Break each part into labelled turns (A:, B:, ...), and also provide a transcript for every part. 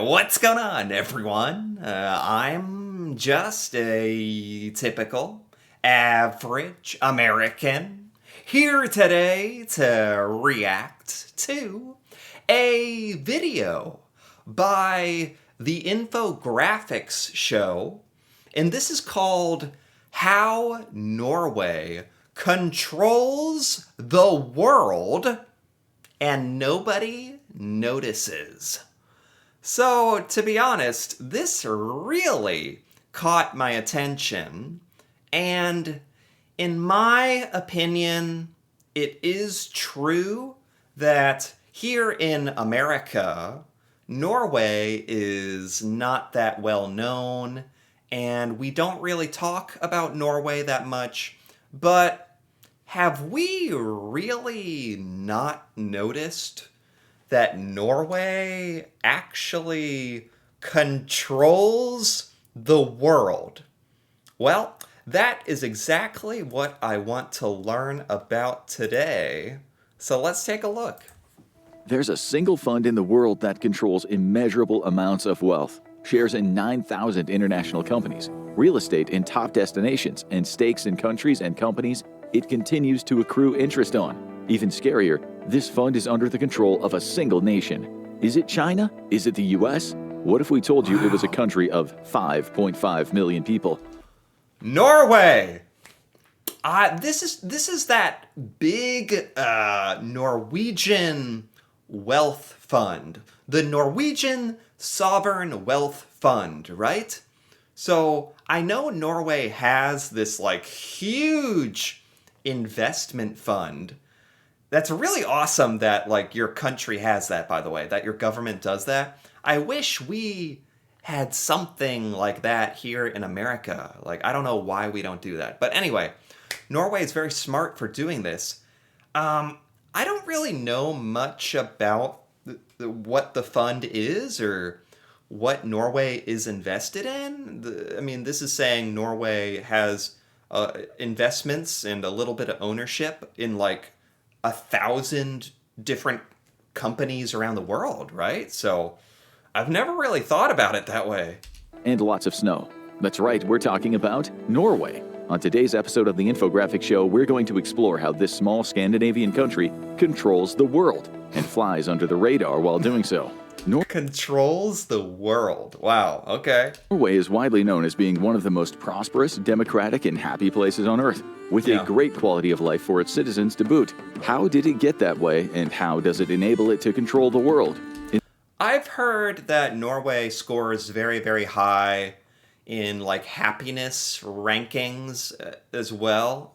A: What's going on, everyone? I'm just a typical, average American here today to react to a video by the Infographics show, and this is called How Norway Controls the World and Nobody Notices. So, to be honest, this really caught my attention, and in my opinion, it is true that here in America, Norway is not that well known, and we don't really talk about Norway that much, but have we really not noticed that Norway actually controls the world? Well, that is exactly what I want to learn about today. So let's take a look.
B: There's a single fund in the world that controls immeasurable amounts of wealth, shares in 9,000 international companies, real estate in top destinations, and stakes in countries and companies it continues to accrue interest on. Even scarier, this fund is under the control of a single nation. Is it China? Is it the US? What if we told you it was a country of 5.5 million people?
A: Norway! This is that big Norwegian wealth fund. The Norwegian Sovereign Wealth Fund, right? So I know Norway has this huge investment fund. That's really awesome that your country has that, by the way, that your government does that. I wish we had something like that here in America. I don't know why we don't do that. But anyway, Norway is very smart for doing this. I don't really know much about what the fund is or what Norway is invested in. This is saying Norway has investments and a little bit of ownership in 1,000 different companies around the world, right? So I've never really thought about it that way.
B: And lots of snow. That's right, we're talking about Norway. On today's episode of the Infographic Show, we're going to explore how this small Scandinavian country controls the world and flies under the radar while doing so.
A: Controls the world. Wow, okay.
B: Norway is widely known as being one of the most prosperous, democratic, and happy places on Earth, with a great quality of life for its citizens to boot. How did it get that way, and how does it enable it to control the world?
A: I've heard that Norway scores very, very high in happiness rankings as well.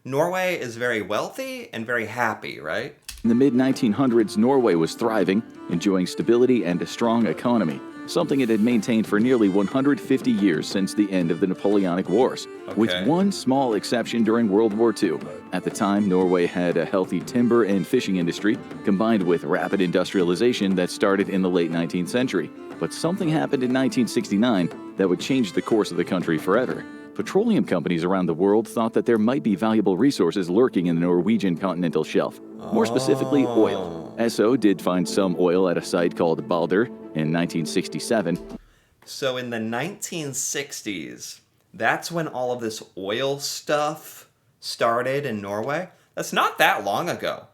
A: Norway is very wealthy and very happy, right?
B: In the mid-1900s, Norway was thriving, enjoying stability and a strong economy, something it had maintained for nearly 150 years since the end of the Napoleonic Wars, with one small exception during World War II. At the time, Norway had a healthy timber and fishing industry, combined with rapid industrialization that started in the late 19th century. But something happened in 1969 that would change the course of the country forever. Petroleum companies around the world thought that there might be valuable resources lurking in the Norwegian continental shelf, more specifically oil. Esso did find some oil at a site called Balder in 1967.
A: So in the 1960s, that's when all of this oil stuff started in Norway. That's not that long ago,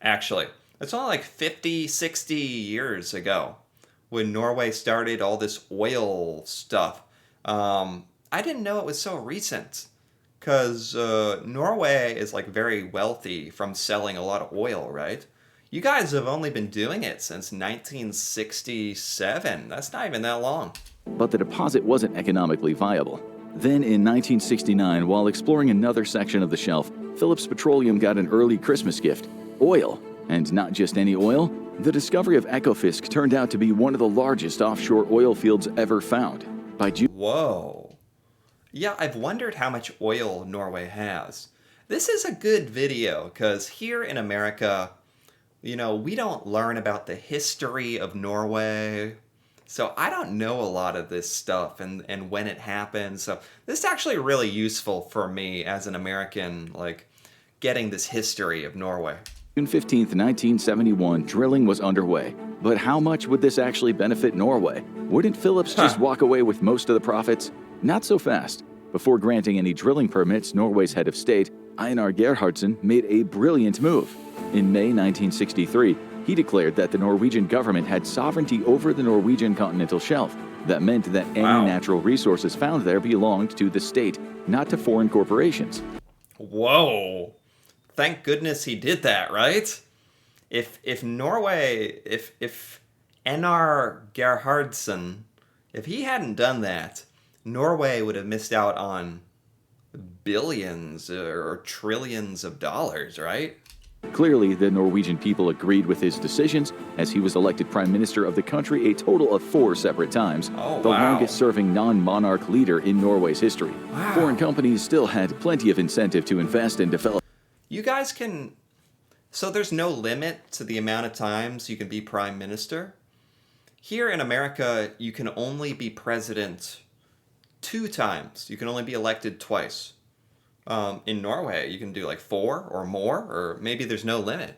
A: actually. It's only 50, 60 years ago when Norway started all this oil stuff. I didn't know it was so recent, because Norway is very wealthy from selling a lot of oil, right? You guys have only been doing it since 1967. That's not even that long.
B: But the deposit wasn't economically viable. Then in 1969, while exploring another section of the shelf, Phillips Petroleum got an early Christmas gift: oil. And not just any oil. The discovery of Ekofisk turned out to be one of the largest offshore oil fields ever found.
A: Whoa. Yeah, I've wondered how much oil Norway has. This is a good video, because here in America, we don't learn about the history of Norway. So I don't know a lot of this stuff and when it happened. So this is actually really useful for me as an American, getting this history of Norway.
B: June 15, 1971, drilling was underway. But how much would this actually benefit Norway? Wouldn't Phillips just walk away with most of the profits? Not so fast. Before granting any drilling permits, Norway's head of state, Einar Gerhardsen, made a brilliant move. In May 1963, he declared that the Norwegian government had sovereignty over the Norwegian continental shelf. That meant that any natural resources found there belonged to the state, not to foreign corporations.
A: Whoa. Thank goodness he did that, right? If Einar Gerhardsen, if he hadn't done that, Norway would have missed out on billions or trillions of dollars, right?
B: Clearly, the Norwegian people agreed with his decisions, as he was elected prime minister of the country a total of 4 separate times, the longest-serving non-monarch leader in Norway's history. Foreign companies still had plenty of incentive to invest and develop.
A: You guys can... So there's no limit to the amount of times you can be prime minister? Here in America, you can only be president 2 times. You can only be elected twice. In Norway, you can do like 4 or more, or maybe there's no limit.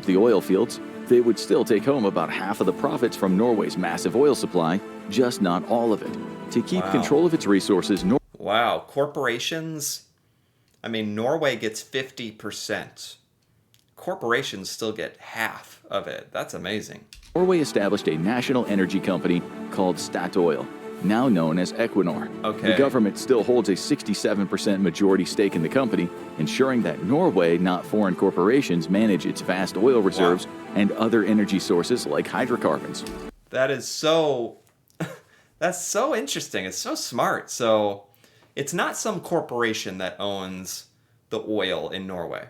B: The oil fields, they would still take home about half of the profits from Norway's massive oil supply, just not all of it. To keep control of its resources,
A: corporations, I mean, Norway gets 50%. Corporations still get half of it. That's amazing.
B: Norway established a national energy company called Statoil, now known as Equinor. The government still holds a 67% majority stake in the company, ensuring that Norway, not foreign corporations, manage its vast oil reserves and other energy sources like hydrocarbons.
A: That is so... That's so interesting. It's so smart. So it's not some corporation that owns the oil in Norway.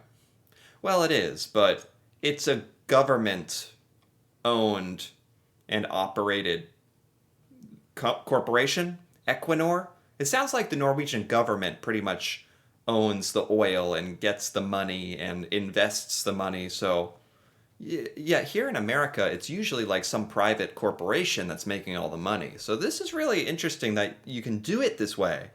A: Well, it is, but it's a government-owned and operated corporation, Equinor. It sounds like the Norwegian government pretty much owns the oil and gets the money and invests the money. So, yeah, here in America, it's usually like some private corporation that's making all the money. So this is really interesting that you can do it this way.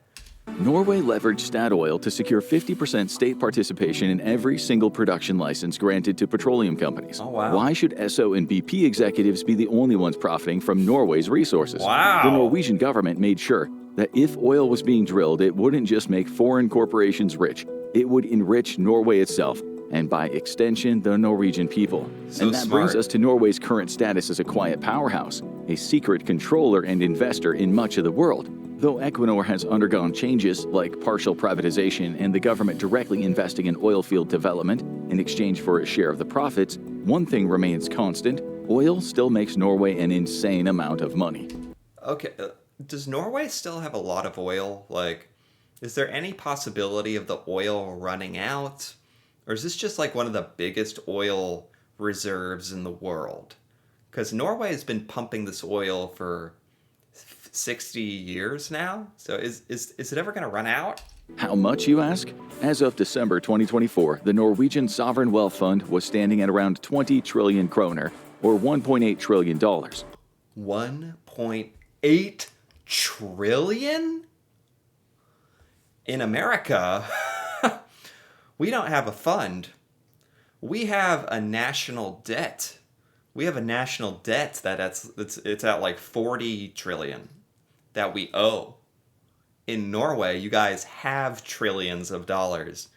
B: Norway leveraged Statoil to secure 50% state participation in every single production license granted to petroleum companies. Why should Esso and BP executives be the only ones profiting from Norway's resources? The Norwegian government made sure that if oil was being drilled, it wouldn't just make foreign corporations rich, it would enrich Norway itself, and by extension, the Norwegian people. And that brings us to Norway's current status as a quiet powerhouse, a secret controller and investor in much of the world. Though Equinor has undergone changes like partial privatization and the government directly investing in oil field development in exchange for a share of the profits, one thing remains constant: oil still makes Norway an insane amount of money.
A: Okay, does Norway still have a lot of oil? Like, is there any possibility of the oil running out? Or is this just like one of the biggest oil reserves in the world? Because Norway has been pumping this oil for 60 years now. So is it ever going to run out?
B: How much, you ask? As of December 2024, the Norwegian Sovereign Wealth Fund was standing at around 20 trillion kroner, or $1.8 trillion.
A: 1.8 trillion? In America, we don't have a fund. We have a national debt. We have a national debt it's at like 40 trillion that we owe. In Norway, you guys have trillions of dollars.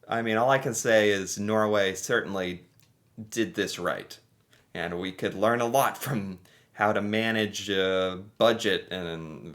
A: I mean, all I can say is Norway certainly did this right. And we could learn a lot from how to manage a budget, and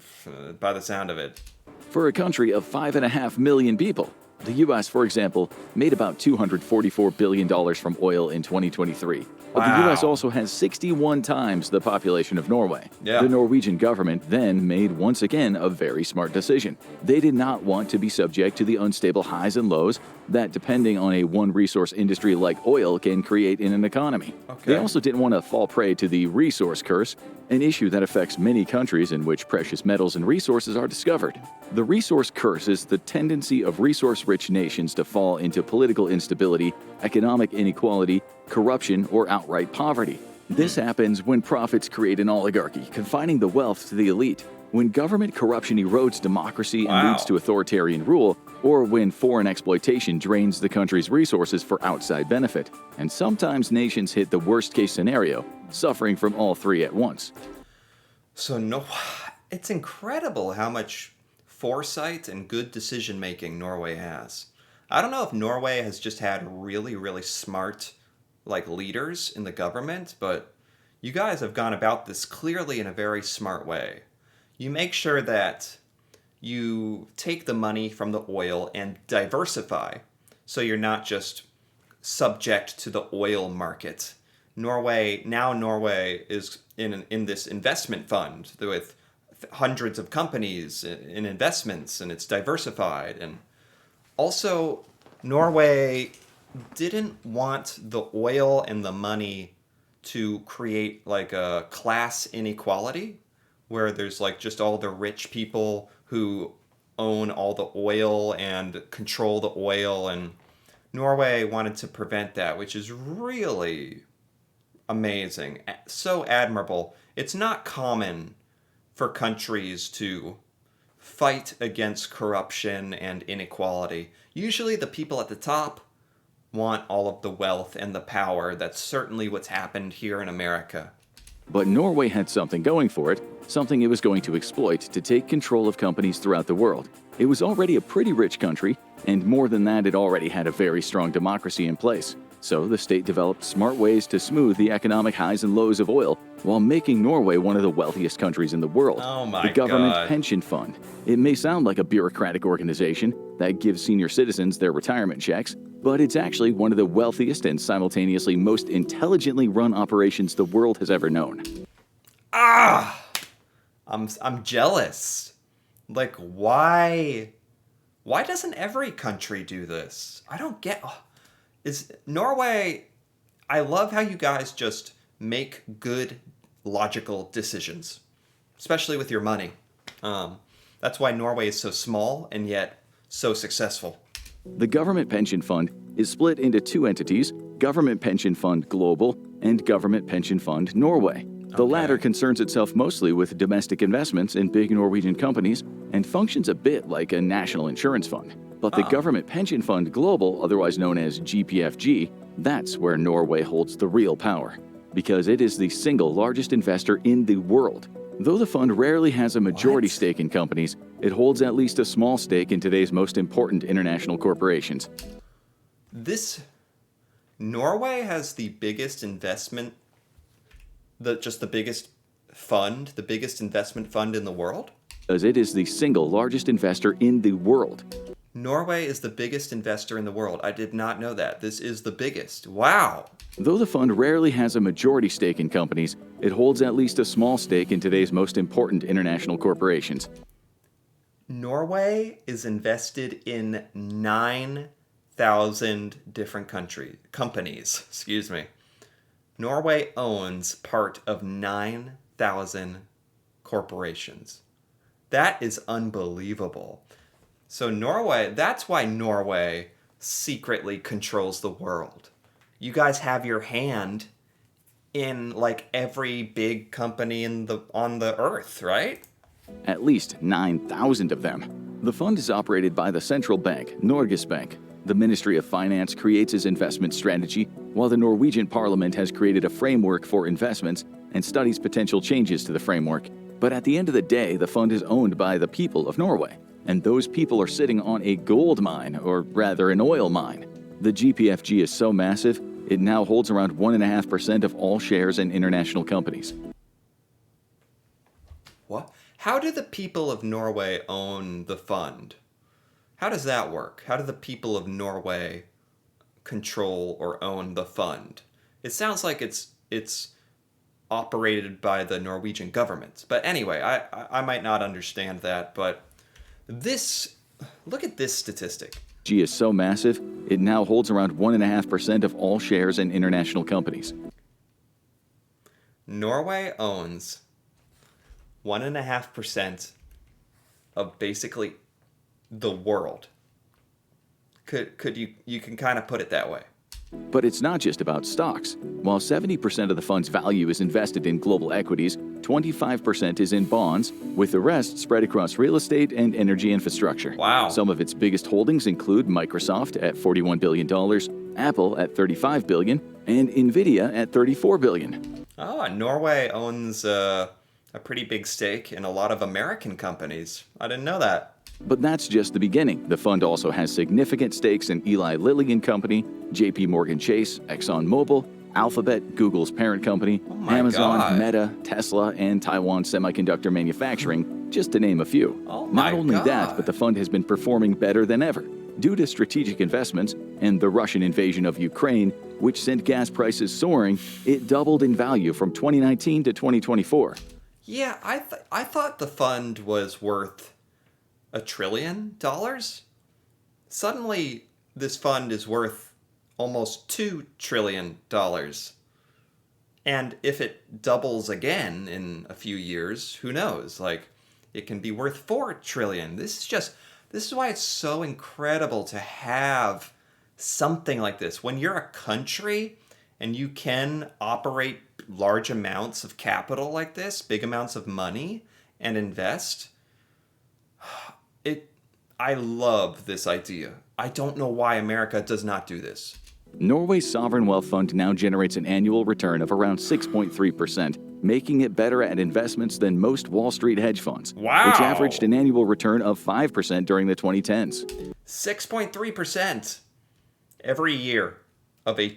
A: by the sound of it.
B: For a country of 5.5 million people, the U.S., for example, made about $244 billion from oil in 2023. But the U.S. also has 61 times the population of Norway. The Norwegian government then made, once again, a very smart decision. They did not want to be subject to the unstable highs and lows that, depending on a one-resource industry like oil, can create in an economy. They also didn't want to fall prey to the resource curse, an issue that affects many countries in which precious metals and resources are discovered. The resource curse is the tendency of resource-rich nations to fall into political instability, economic inequality, corruption, or outright poverty. This happens when profits create an oligarchy, confining the wealth to the elite. When government corruption erodes democracy and leads to authoritarian rule, or when foreign exploitation drains the country's resources for outside benefit. And sometimes nations hit the worst-case scenario, suffering from all three at once.
A: So no, it's incredible how much foresight and good decision making Norway has. I don't know if Norway has just had really, really smart leaders in the government, but you guys have gone about this clearly in a very smart way. You make sure that you take the money from the oil and diversify so you're not just subject to the oil market. Norway is in this investment fund with hundreds of companies in investments, and it's diversified. And also, Norway didn't want the oil and the money to create a class inequality where there's just all the rich people who own all the oil and control the oil. And Norway wanted to prevent that, which is really amazing, so admirable. It's not common for countries to fight against corruption and inequality. Usually the people at the top want all of the wealth and the power. That's certainly what's happened here in America.
B: But Norway had something going for it, something it was going to exploit to take control of companies throughout the world. It was already a pretty rich country, and more than that, it already had a very strong democracy in place. So the state developed smart ways to smooth the economic highs and lows of oil while making Norway one of the wealthiest countries in the world.
A: Oh my
B: The Government
A: God.
B: Pension Fund. It may sound like a bureaucratic organization that gives senior citizens their retirement checks, but it's actually one of the wealthiest and simultaneously most intelligently run operations the world has ever known.
A: I'm jealous. Why doesn't every country do this? I don't get. Is Norway? I love how you guys just make good, logical decisions, especially with your money. That's why Norway is so small and yet so successful.
B: The Government Pension Fund is split into two entities, Government Pension Fund Global and Government Pension Fund Norway. The latter concerns itself mostly with domestic investments in big Norwegian companies and functions a bit like a national insurance fund. But the Government Pension Fund Global, otherwise known as GPFG, that's where Norway holds the real power, because it is the single largest investor in the world. Though the fund rarely has a majority stake in companies, it holds at least a small stake in today's most important international corporations.
A: Norway has the biggest investment, the biggest fund, the biggest investment fund in the world?
B: As it is the single largest investor in the world.
A: Norway is the biggest investor in the world. I did not know that. This is the biggest. Wow.
B: Though the fund rarely has a majority stake in companies, it holds at least a small stake in today's most important international corporations.
A: Norway is invested in 9,000 different companies. Excuse me. Norway owns part of 9,000 corporations. That is unbelievable. So that's why Norway secretly controls the world. You guys have your hand in every big company on the earth, right?
B: At least 9,000 of them. The fund is operated by the central bank, Norges Bank. The Ministry of Finance creates its investment strategy, while the Norwegian Parliament has created a framework for investments and studies potential changes to the framework. But at the end of the day, the fund is owned by the people of Norway, and those people are sitting on a gold mine, or rather an oil mine. The GPFG is so massive, it now holds around 1.5% of all shares in international companies.
A: What? How do the people of Norway own the fund? How does that work? How do the people of Norway control or own the fund? It sounds like it's operated by the Norwegian government. But anyway, I might not understand that, but look at this statistic.
B: G is so massive, it now holds around 1.5% of all shares in international companies.
A: Norway owns 1.5% of basically the world. Could you can kind of put it that way.
B: But it's not just about stocks. While 70% of the fund's value is invested in global equities, 25% is in bonds, with the rest spread across real estate and energy infrastructure.
A: Wow.
B: Some of its biggest holdings include Microsoft at $41 billion, Apple at $35 billion, and Nvidia at $34 billion.
A: Oh, Norway owns a pretty big stake in a lot of American companies. I didn't know that.
B: But that's just the beginning. The fund also has significant stakes in Eli Lilly and Company, JP Morgan Chase, ExxonMobil, Alphabet, Google's parent company,
A: my
B: Amazon,
A: God.
B: Meta, Tesla, and Taiwan Semiconductor Manufacturing, just to name a few.
A: Oh my
B: Not only that,
A: God.
B: but the fund has been performing better than ever due to strategic investments and the Russian invasion of Ukraine, which sent gas prices soaring. It doubled in value from 2019 to 2024.
A: Yeah, I thought the fund was worth $1 trillion. Suddenly, this fund is worth almost $2 trillion. And if it doubles again in a few years, who knows? Like, it can be worth $4 trillion. This is why it's so incredible to have something like this. When you're a country and you can operate large amounts of capital like this, big amounts of money, and invest, I love this idea. I don't know why America does not do this.
B: Norway's sovereign wealth fund now generates an annual return of around 6.3%, making it better at investments than most Wall Street hedge funds,
A: Wow.
B: which averaged an annual return of 5% during the 2010s.
A: 6.3% every year of $2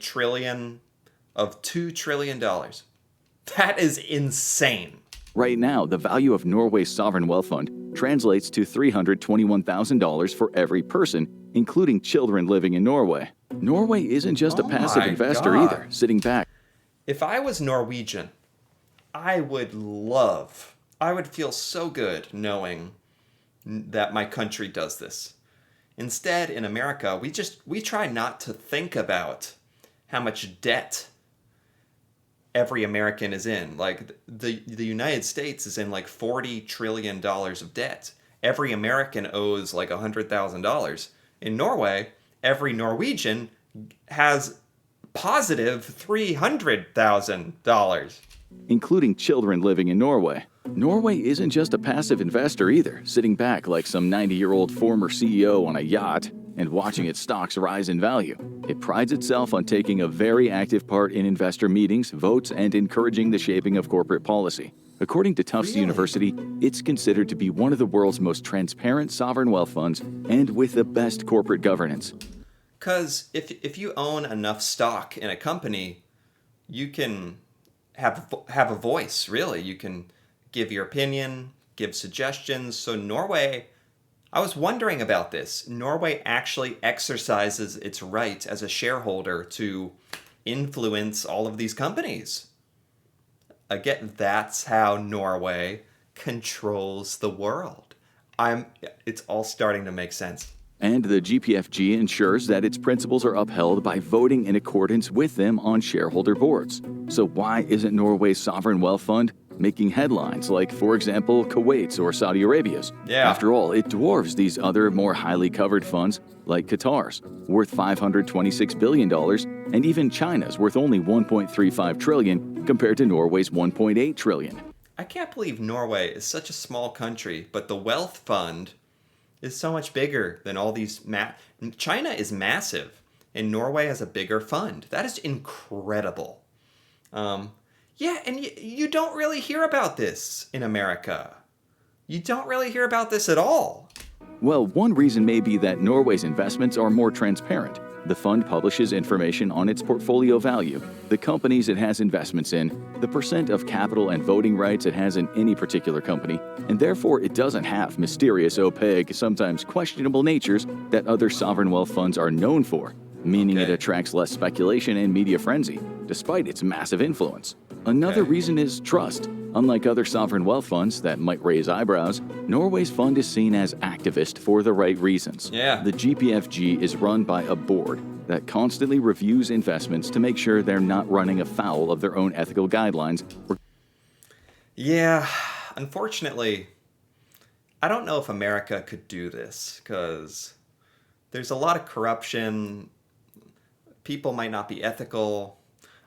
A: trillion. That is insane.
B: Right now, the value of Norway's sovereign wealth fund translates to $321,000 for every person, including children living in Norway. Norway isn't just a
A: Oh
B: passive
A: my
B: investor
A: God.
B: either, sitting back.
A: If I was Norwegian, I would feel so good knowing that my country does this. Instead, in America, we try not to think about how much debt every American is in. Like, the United States is in like $40 trillion of debt. Every American owes like $100,000. In Norway, every Norwegian has positive $300,000.
B: Including children living in Norway. Norway isn't just a passive investor either, sitting back like some 90-year-old former CEO on a yacht and watching its stocks rise in value. It prides itself on taking a very active part in investor meetings, votes, and encouraging the shaping of corporate policy. According to Tufts
A: Really?
B: University, it's considered to be one of the world's most transparent sovereign wealth funds and with the best corporate governance.
A: Because if you own enough stock in a company, you can have a voice, really. You can give your opinion, give suggestions. So Norway, I was wondering about this. Norway actually exercises its right as a shareholder to influence all of these companies. Again, that's how Norway controls the world. It's all starting to make sense.
B: And the GPFG ensures that its principles are upheld by voting in accordance with them on shareholder boards. So why isn't Norway's sovereign wealth fund making headlines like, for example, Kuwait's or Saudi Arabia's?
A: Yeah.
B: After all, it dwarfs these other more highly covered funds like Qatar's, worth $526 billion, and even China's, worth only $1.35 trillion compared to Norway's $1.8 trillion.
A: I can't believe Norway is such a small country, but the wealth fund is so much bigger than all these. China is massive, and Norway has a bigger fund. That is incredible. Yeah, and you don't really hear about this in America. You don't really hear about this at all.
B: Well, one reason may be that Norway's investments are more transparent. The fund publishes information on its portfolio value, the companies it has investments in, the percent of capital and voting rights it has in any particular company, and therefore it doesn't have mysterious, opaque, sometimes questionable natures that other sovereign wealth funds are known for, meaning it attracts less speculation and media frenzy, despite its massive influence. Another reason is trust. Unlike other sovereign wealth funds that might raise eyebrows, Norway's fund is seen as activist for the right reasons.
A: Yeah.
B: The GPFG is run by a board that constantly reviews investments to make sure they're not running afoul of their own ethical guidelines.
A: Yeah, unfortunately, I don't know if America could do this because there's a lot of corruption. people might not be ethical.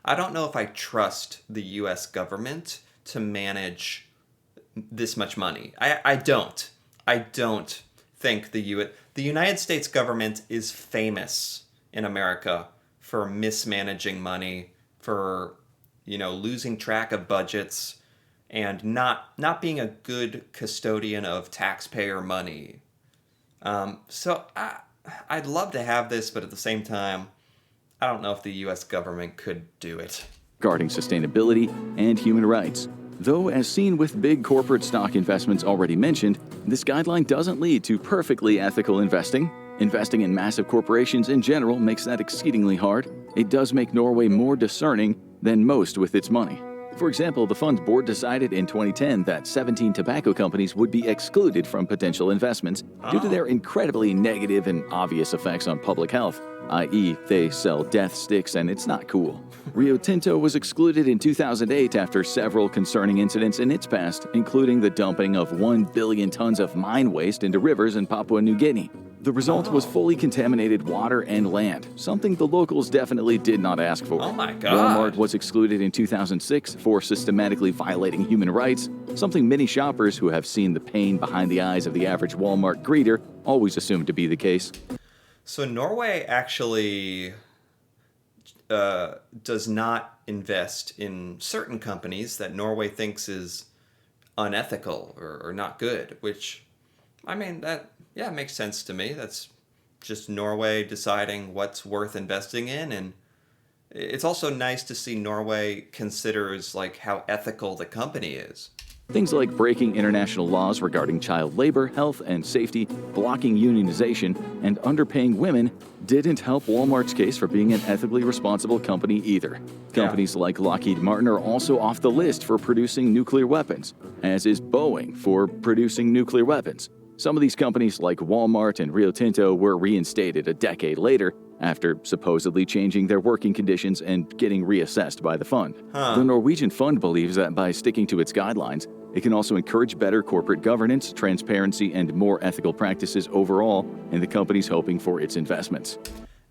A: I don't know if I trust the US government to manage this much money. I don't. I don't think the United States government is famous in America for mismanaging money, for losing track of budgets, and not being a good custodian of taxpayer money. So I'd love to have this, but at the same time, I don't know if the U.S. government could do it.
B: Regarding sustainability and human rights. Though, as seen with big corporate stock investments already mentioned, this guideline doesn't lead to perfectly ethical investing. Investing in massive corporations in general makes that exceedingly hard. It does make Norway more discerning than most with its money. For example, the fund's board decided in 2010 that 17 tobacco companies would be excluded from potential investments due to their incredibly negative and obvious effects on public health, i.e., they sell death sticks and it's not cool. Rio Tinto was excluded in 2008 after several concerning incidents in its past, including the dumping of 1 billion tons of mine waste into rivers in Papua New Guinea. The result was fully contaminated water and land, something the locals definitely did not ask for.
A: Oh my God.
B: Walmart was excluded in 2006 for systematically violating human rights, something many shoppers who have seen the pain behind the eyes of the average Walmart greeter always assumed to be the case.
A: So Norway actually does not invest in certain companies that Norway thinks is unethical or not good, which, I mean, that makes sense to me. That's just Norway deciding what's worth investing in, and it's also nice to see Norway considers like how ethical the company is.
B: Things like breaking international laws regarding child labor, health and safety, blocking unionization, and underpaying women didn't help Walmart's case for being an ethically responsible company either. Companies like Lockheed Martin are also off the list for producing nuclear weapons, as is Boeing for producing nuclear weapons. Some of these companies like Walmart and Rio Tinto were reinstated a decade later after supposedly changing their working conditions and getting reassessed by the fund. The Norwegian fund believes that by sticking to its guidelines, it can also encourage better corporate governance, transparency, and more ethical practices overall in the companies hoping for its investments.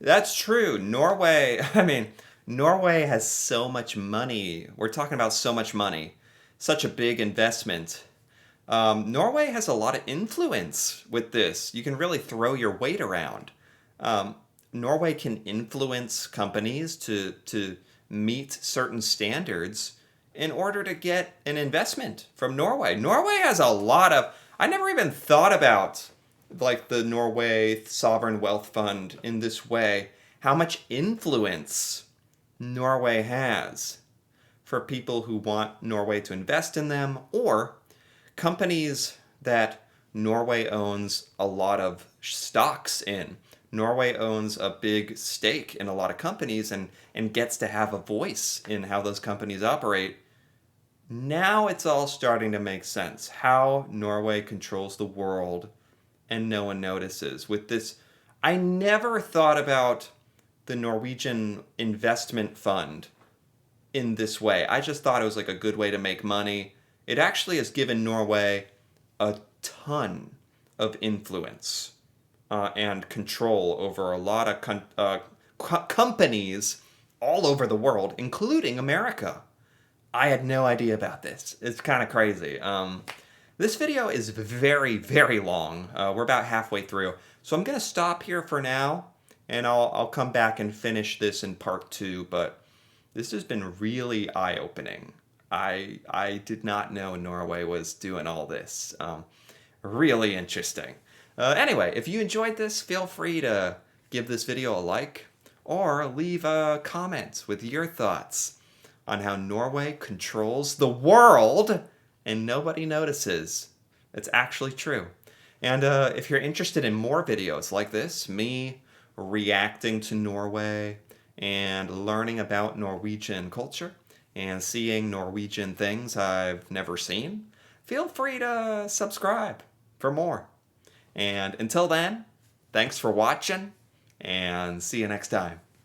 A: That's true. Norway has so much money. We're talking about so much money, such a big investment. Norway has a lot of influence with this. You can really throw your weight around. Norway can influence companies to meet certain standards in order to get an investment from Norway. Norway has a lot of... I never even thought about like the Norway Sovereign Wealth Fund in this way. How much influence Norway has for people who want Norway to invest in them, or companies that Norway owns a lot of stocks in. Norway owns a big stake in a lot of companies and gets to have a voice in how those companies operate. Now it's all starting to make sense. How Norway controls the world and no one notices. With this, I never thought about the Norwegian investment fund in this way. I just thought it was like a good way to make money. It actually has given Norway a ton of influence and control over a lot of companies all over the world, including America. I had no idea about this. It's kind of crazy. This video is very, very long. We're about halfway through. So I'm going to stop here for now, and I'll come back and finish this in part 2. But this has been really eye-opening. I did not know Norway was doing all this. Really interesting. Anyway, if you enjoyed this, feel free to give this video a like or leave a comment with your thoughts on how Norway controls the world and nobody notices. It's actually true. And if you're interested in more videos like this, me reacting to Norway and learning about Norwegian culture and seeing Norwegian things I've never seen, feel free to subscribe for more. And until then, thanks for watching, and see you next time.